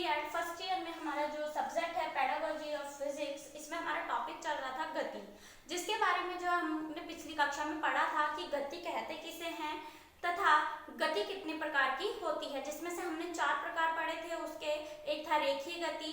BEd first year में हमारा जो सब्जेक्ट है पेडागोजी ऑफ फिजिक्स, इसमें हमारा टॉपिक चल रहा था गति, जिसके बारे में जो हमने पिछली कक्षा में पढ़ा था कि गति कहते किसे हैं तथा गति कितने प्रकार की होती है, जिसमें से हमने 4 प्रकार पढ़े थे। उसके एक था रेखीय गति,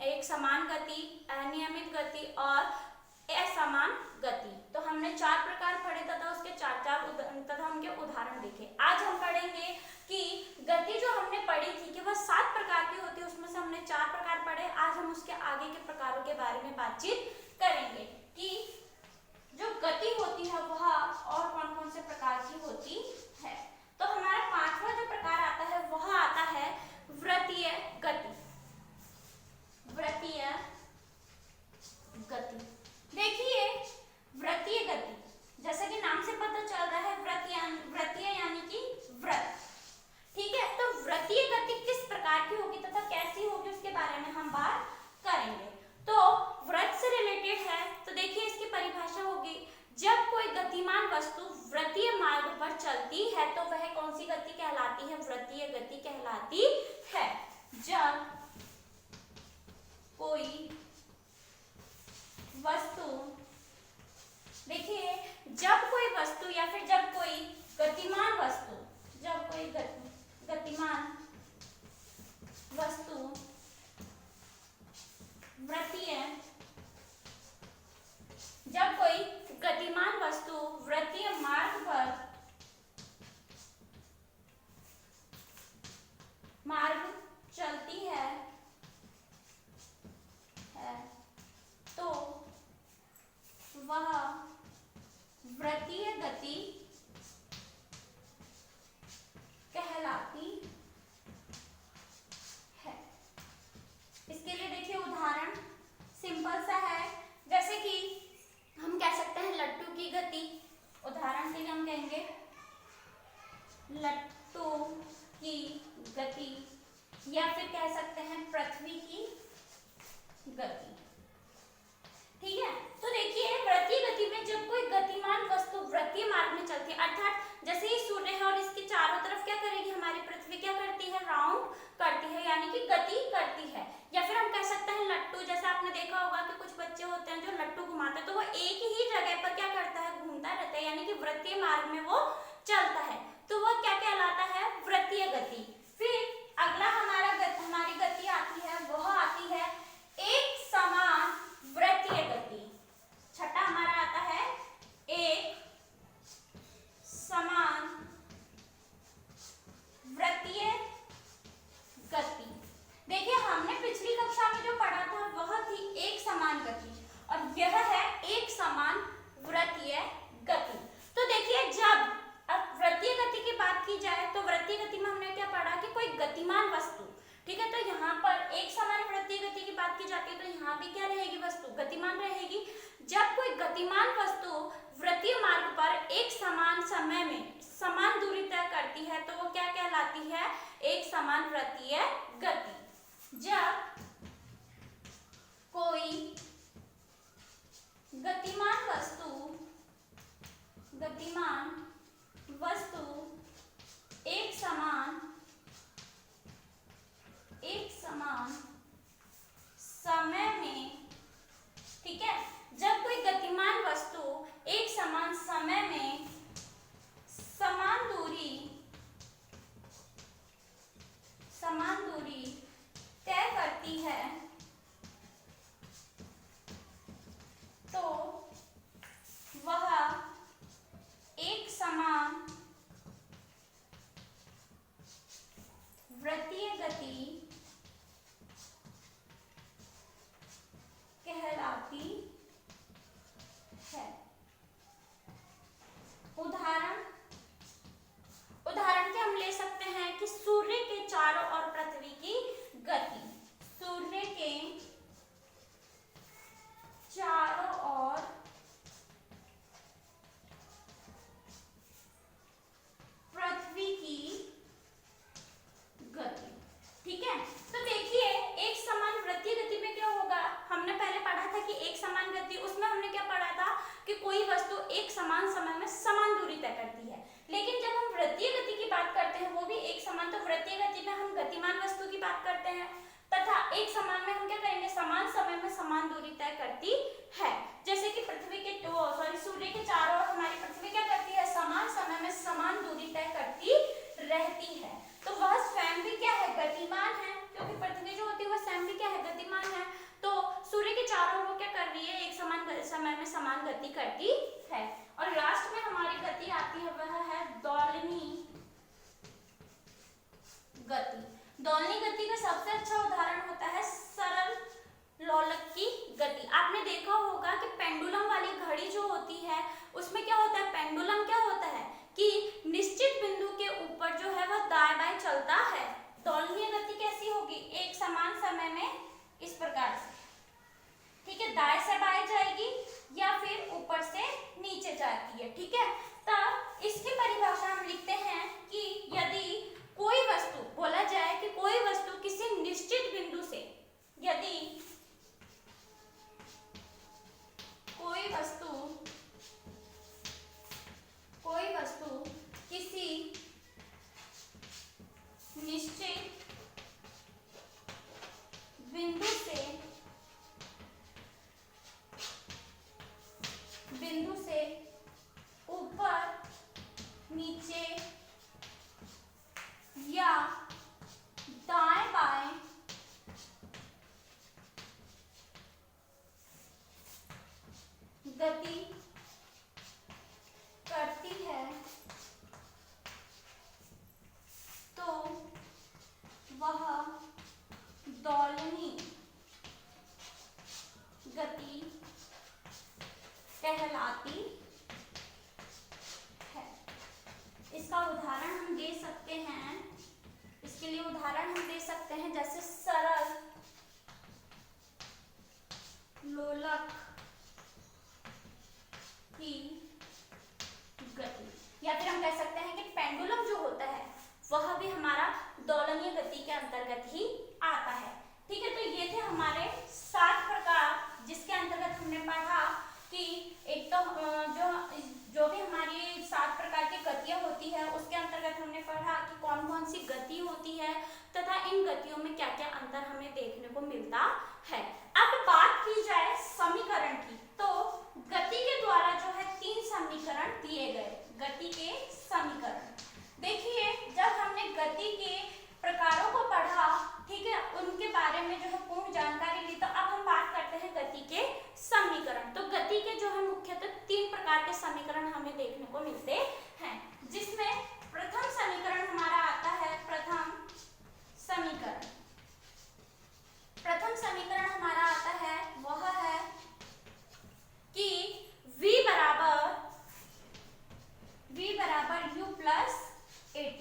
एक समान गति, अनियमित गति और असमान गति। तो हमने 4 प्रकार पढ़े तथा उसके 4 तथा उनके उदाहरण देखे। आज हम पढ़ेंगे कि गति जो हमने पढ़ी थी कि वह 7 प्रकार की होती है, उसमें से हमने 4 प्रकार पढ़े। आज हम उसके आगे के प्रकारों के बारे में बातचीत करेंगे कि जो गति होती है वह और कौन कौन से प्रकार की होती है। तो हमारा 5वां जो प्रकार आता है वह आता है वृत्तीय गति। वृत्तीय गति, देखिए वृत्तीय गति जैसा कि नाम से पता चल रहा है वृत्तीय यानी कि वृत्त, ठीक है। तो वृत्तीय गति किस प्रकार की होगी तथा कैसी होगी उसके बारे में हम बात करेंगे। तो वृत्त से रिलेटेड है तो देखिए इसकी परिभाषा होगी, जब कोई गतिमान वस्तु वृत्तीय मार्ग पर चलती है तो वह कौन सी गति कहलाती है? वृत्तीय गति कहलाती है। जब कोई वस्तु, देखिए जब कोई वस्तु या फिर जब कोई गतिमान वस्तु, जब कोई गतिमान वस्तु वृत्तीय, जब कोई गतिमान वस्तु वृत्तीय मार्ग पर चलती है तो वह वृत्तीय गति कहलाती है। इसके लिए देखिए उदाहरण सिंपल सा है, जैसे कि हम कह सकते हैं लट्टू की गति। उदाहरण के लिए हम कहेंगे लट्टू की गति, या फिर कह सकते हैं पृथ्वी की गति, ठीक है। तो देखिए वृत्तीय गति में जब कोई गतिमान वस्तु वृत्तीय मार्ग में चलती है, अर्थात जैसे ही सूर्य है और इसके चारों तरफ क्या करेगी, हमारी पृथ्वी क्या करती है, राउंड करती है, यानी कि गति करती है। या फिर हम कह सकते हैं लट्टू, जैसे आपने देखा होगा कि कुछ बच्चे होते हैं जो लट्टू घुमाते हैं तो वो एक ही जगह पर क्या करता है, घूमता रहता है, यानी कि वृत्तीय मार्ग में वो चलता है, तो वह क्या कहलाता है, वृत्तीय गति। फिर अगला हमारी गति आती है, वह आती है एक समान वृत्तीय गति। छठा हमारा आता है एक समान वृत्तीय गति। देखिए हमने पिछली कक्षा में जो पढ़ा था वह थी एक समान गति और यह है एक समान वृत्तीय गति। तो देखिए जब अब वृत्तीय गति की बात की जाए तो वृत्तीय गति में हमने क्या पढ़ा कि कोई गतिमान वस्तु, ठीक है, तो यहाँ पर एक समान वृत्तीय गति की बात की जाती है तो यहाँ भी क्या रहेगी, वस्तु गतिमान रहेगी। जब कोई गतिमान वस्तु वृत्तीय मार्ग पर एक समान समय में समान दूरी तय करती है तो वो क्या कहलाती है, एक समान वृत्तीय गति। जब कोई गतिमान वस्तु एक समान समय में, ठीक है, जब कोई गतिमान वस्तु एक समान समय में समान दूरी तय करती है तो वह एक समान एक समान में हम क्या करेंगे, समान समय में समान दूरी तय करती है। जैसे कि पृथ्वी के सूर्य के चारों ओर हमारी पृथ्वी क्या करती है, समान समय में समान दूरी तय करती रहती है। तो वह स्वयं भी क्या है, गतिमान है, क्योंकि पृथ्वी जो होती है वह स्वयं भी क्या है, गतिमान है। तो सूर्य के चारों ओर क्या कर रही है, एक समान समय में समान गति करती है। और लास्ट में हमारी गति आती है, वह है दोलनी गति। दोलनी गति का सबसे अच्छा उदाहरण होता है सरल लोलक की गति। आपने देखा होगा कि पेंडुलम वाली घड़ी जो होती है उसमें क्या होता है, पेंडुलम क्या होता है कि निश्चित बिंदु के ऊपर जो है वह दाएं बाएं चलता है। दोलनीय गति कैसी होगी, एक समान समय में इस प्रकार से, ठीक है, दाएं से बाएं जाएगी या फिर ऊपर से नीचे जाती है, ठीक है। तब इसकी परिभाषा हम लिखते हैं कि यदि कोई वस्तु, बोला जाए कि कोई वस्तु किसी निश्चित बिंदु से, यदि कोई वस्तु किसी निश्चित बिंदु से ऊपर नीचे या दाएं बाएं गति करती है तो वह दोलनी गति कहलाती है। इसका उदाहरण हम दे सकते हैं, इसके लिए उदाहरण हम दे सकते हैं जैसे सरल लोलक की गति, या फिर हम कह सकते हैं कि पेंडुलम जो होता है वह भी हमारा दोलनीय गति के अंतर्गत ही आता है, ठीक है। तो ये थे हमारे 7 प्रकार, जिसके अंतर्गत हमने पढ़ा कि एक तो जो भी हमारी 7 प्रकार की गतियां होती है उसके अंतर्गत हमने पढ़ा कि कौन कौन सी गति होती है तथा इन गतियों में क्या क्या अंतर हमें देखने को मिलता है। अब बात की जाए समीकरण की, तो गति के द्वारा जो है 3 समीकरण दिए गए। गति के समीकरण देखिए, जब हमने गति के प्रकारों को पढ़ा, ठीक है, उनके बारे में जो है पूर्ण जानकारी ली, तो अब हम बात करते हैं गति के समीकरण। तो गति के जो है मुख्यतः 3 प्रकार के समीकरण हमें देखने को मिलते हैं, जिसमें प्रथम समीकरण हमारा आता है, प्रथम समीकरण हमारा आता है वह है कि v बराबर u प्लस at।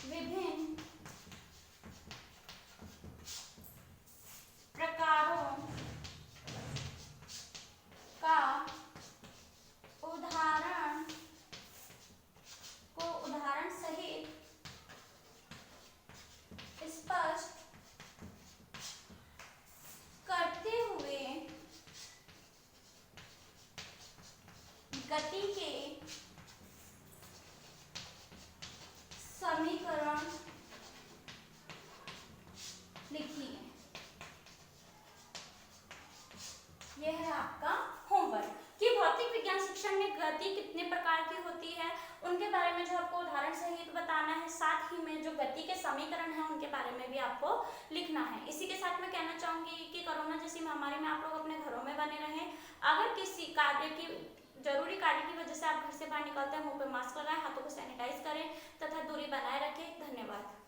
विभिन्न प्रकारों का उदाहरण सहित स्पष्ट करते हुए गति के समीकरण लिखिए। यह है आपका होमवर्क कि भौतिक विज्ञान शिक्षण में गति कितने प्रकार की होती है उनके बारे में जो आपको उदाहरण सहित बताना है, साथ ही में जो गति के समीकरण है उनके बारे में भी आपको लिखना है। इसी के साथ मैं कहना चाहूंगी कि कोरोना जैसी महामारी में आप लोग अपने घरों में बने रहें। अगर किसी जरूरी कार्य की वजह से आप घर से बाहर निकलते हैं, मुंह पे मास्क लगाएं, हाथों को सैनिटाइज करें तथा दूरी बनाए रखें। धन्यवाद।